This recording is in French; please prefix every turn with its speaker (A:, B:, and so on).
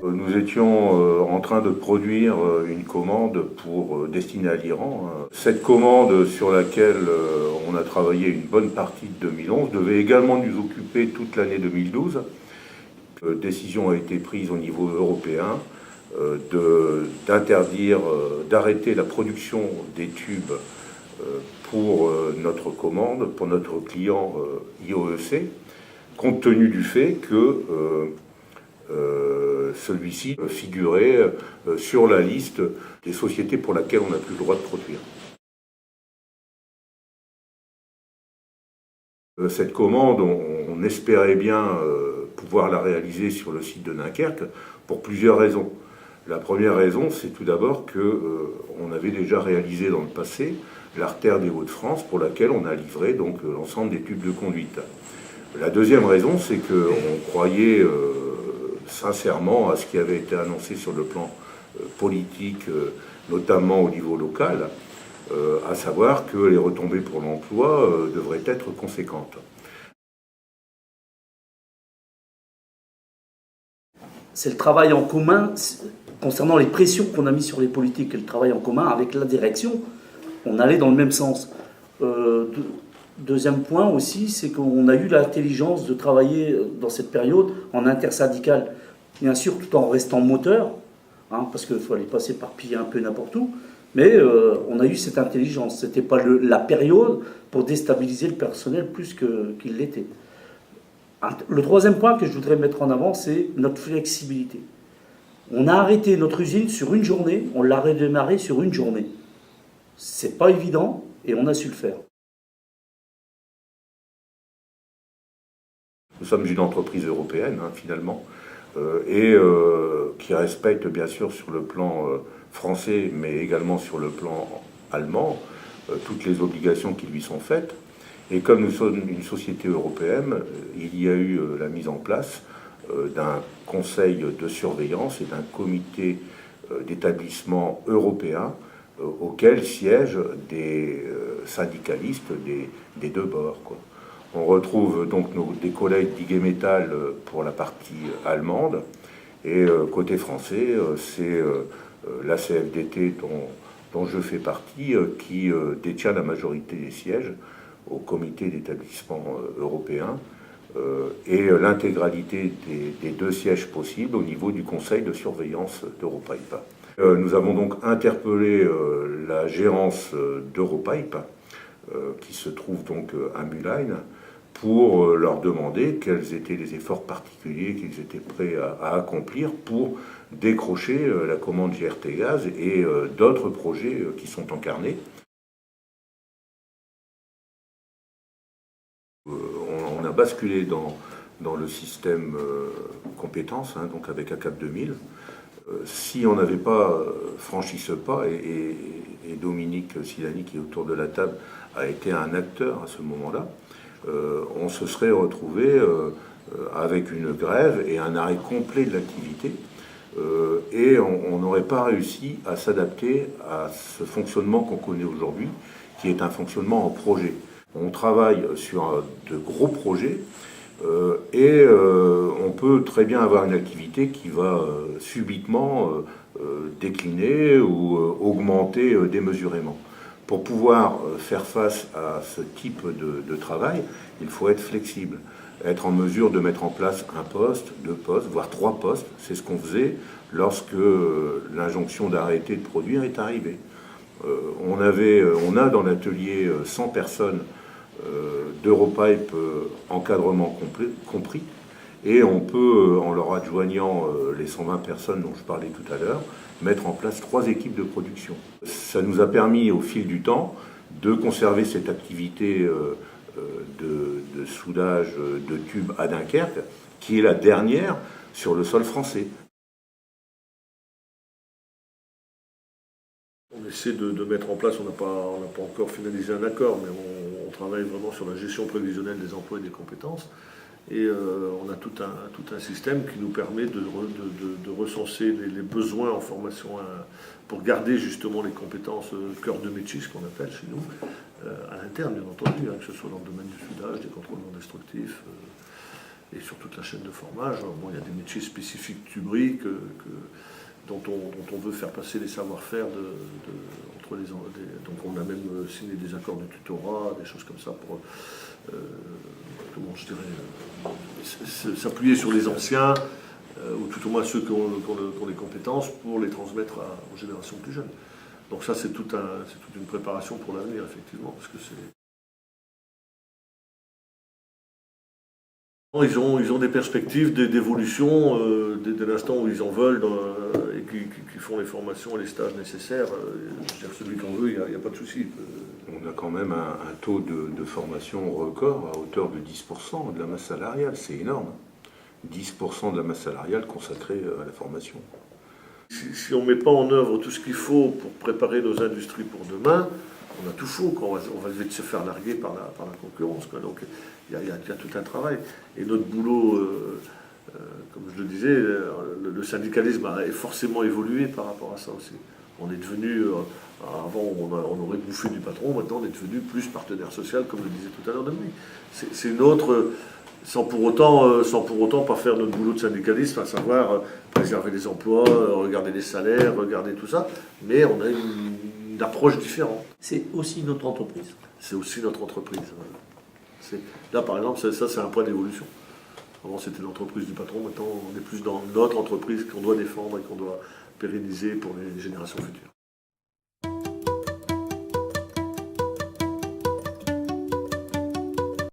A: Nous étions en train de produire une commande destinée à l'Iran. Cette commande sur laquelle on a travaillé une bonne partie de 2011 devait également nous occuper toute l'année 2012. Décision a été prise au niveau européen d'interdire, d'arrêter la production des tubes pour notre commande, pour notre client IOEC, compte tenu du fait que celui-ci figurait sur la liste des sociétés pour lesquelles on n'a plus le droit de produire. Cette commande, on espérait bien pouvoir la réaliser sur le site de Dunkerque pour plusieurs raisons. La première raison, c'est tout d'abord qu'on avait déjà réalisé dans le passé l'artère des Hauts-de-France pour laquelle on a livré donc l'ensemble des tubes de conduite. La deuxième raison, c'est qu'on croyait sincèrement à ce qui avait été annoncé sur le plan politique, notamment au niveau local, à savoir que les retombées pour l'emploi devraient être conséquentes.
B: C'est le travail en commun, concernant les pressions qu'on a mises sur les politiques et le travail en commun avec la direction, on allait dans le même sens. Deuxième point aussi, c'est qu'on a eu l'intelligence de travailler dans cette période en intersyndical, bien sûr tout en restant moteur, parce qu'il fallait pas s'éparpiller un peu n'importe où, mais on a eu cette intelligence. C'était pas la période pour déstabiliser le personnel plus qu'il l'était. Le troisième point que je voudrais mettre en avant, c'est notre flexibilité. On a arrêté notre usine sur une journée, on l'a redémarré sur une journée. C'est pas évident et on a su le faire.
A: Nous sommes une entreprise européenne, finalement, qui respecte bien sûr sur le plan français, mais également sur le plan allemand, toutes les obligations qui lui sont faites. Et comme nous sommes une société européenne, il y a eu la mise en place d'un conseil de surveillance et d'un comité d'établissement européen auquel siègent des syndicalistes des deux bords, quoi. On retrouve donc des collègues d'IG Metall pour la partie allemande, et côté français, c'est la CFDT dont je fais partie qui détient la majorité des sièges au comité d'établissement européen et l'intégralité des deux sièges possibles au niveau du conseil de surveillance d'Europipe. Nous avons donc interpellé la gérance d'Europipe, qui se trouve donc à Mülheim, pour leur demander quels étaient les efforts particuliers qu'ils étaient prêts à accomplir pour décrocher la commande GRT Gaz et d'autres projets qui sont incarnés. On a basculé dans le système compétences, donc avec ACAP 2000. Si on n'avait pas franchi ce pas, et Dominique Silani, qui est autour de la table, a été un acteur à ce moment-là, on se serait retrouvé avec une grève et un arrêt complet de l'activité, et on n'aurait pas réussi à s'adapter à ce fonctionnement qu'on connaît aujourd'hui, qui est un fonctionnement en projet. On travaille sur de gros projets et on peut très bien avoir une activité qui va subitement décliner ou augmenter démesurément. Pour pouvoir faire face à ce type de travail, il faut être flexible, être en mesure de mettre en place un poste, deux postes, voire trois postes. C'est ce qu'on faisait lorsque l'injonction d'arrêter de produire est arrivée. On a dans l'atelier 100 personnes d'Europipe, encadrement compris, et on peut, en leur adjoignant les 120 personnes dont je parlais tout à l'heure, mettre en place 3 équipes de production. Ça nous a permis au fil du temps de conserver cette activité de soudage de tubes à Dunkerque, qui est la dernière sur le sol français.
C: On essaie de mettre en place, on n'a pas encore finalisé un accord, mais on travaille vraiment sur la gestion prévisionnelle des emplois et des compétences. Et on a tout un système qui nous permet de recenser les besoins en formation pour garder justement les compétences cœur de métier, ce qu'on appelle chez nous, à l'interne bien entendu, que ce soit dans le domaine du soudage, des contrôles non destructifs, et sur toute la chaîne de formage. Bon, il y a des métiers spécifiques tubriques dont on veut faire passer les savoir-faire entre les... Donc on a même signé des accords de tutorat, des choses comme ça pour, comment je dirais, s'appuyer sur les anciens, ou tout au moins ceux qui ont les compétences pour les transmettre aux générations plus jeunes. Donc ça, c'est toute une préparation pour l'avenir, effectivement, parce que c'est... Ils ont des perspectives d'évolution dès l'instant où ils en veulent et qui font les formations et les stages nécessaires. Celui qu'on veut, il n'y a pas de souci.
A: On a quand même un taux de formation record à hauteur de 10% de la masse salariale. C'est énorme. 10% de la masse salariale consacrée à la formation.
C: Si on ne met pas en œuvre tout ce qu'il faut pour préparer nos industries pour demain, on a tout faux, on va vite se faire larguer par la concurrence, quoi. Donc il y a tout un travail. Et notre boulot, comme je le disais, le syndicalisme a forcément évolué par rapport à ça aussi. On est devenu, avant on aurait bouffé du patron, maintenant on est devenu plus partenaire social, comme le disait tout à l'heure Dominique. C'est une autre... Sans pour autant pas faire notre boulot de syndicaliste, à savoir préserver les emplois, regarder les salaires, regarder tout ça, mais on a une approche différente.
B: C'est aussi notre entreprise.
C: C'est aussi notre entreprise. Là, par exemple, ça c'est un point d'évolution. Avant, c'était l'entreprise du patron, maintenant on est plus dans notre entreprise qu'on doit défendre et qu'on doit pérenniser pour les générations futures.